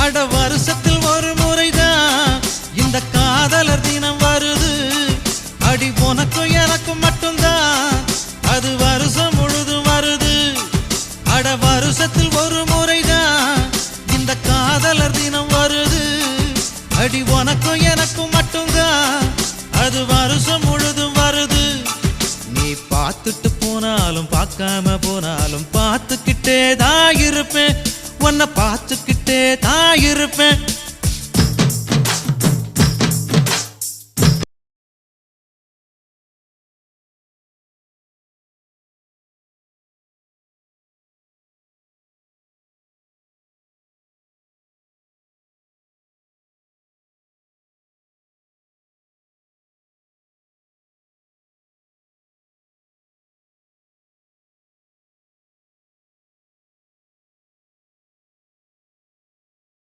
அட வருஷத்தில் ஒரு முறைதான் இந்த காதலர் தினம் வருது. அடி உனக்கும் எனக்கும் மட்டும்தான் அது வருஷம் முழுதும் வருது. அட வருஷத்தில் ஒரு முறைதான் இந்த காதலர் தினம் வருது. அடி உனக்கும் எனக்கும் மட்டும்தான் அது வருஷம் முழுதும் வருது. நீ பார்த்துட்டு போனாலும் பார்க்காம போனாலும் பார்த்துக்கிட்டே தான் இருப்பேன். உன்னை பார்த்துக்கிட்டே தான் இருப்பேன்.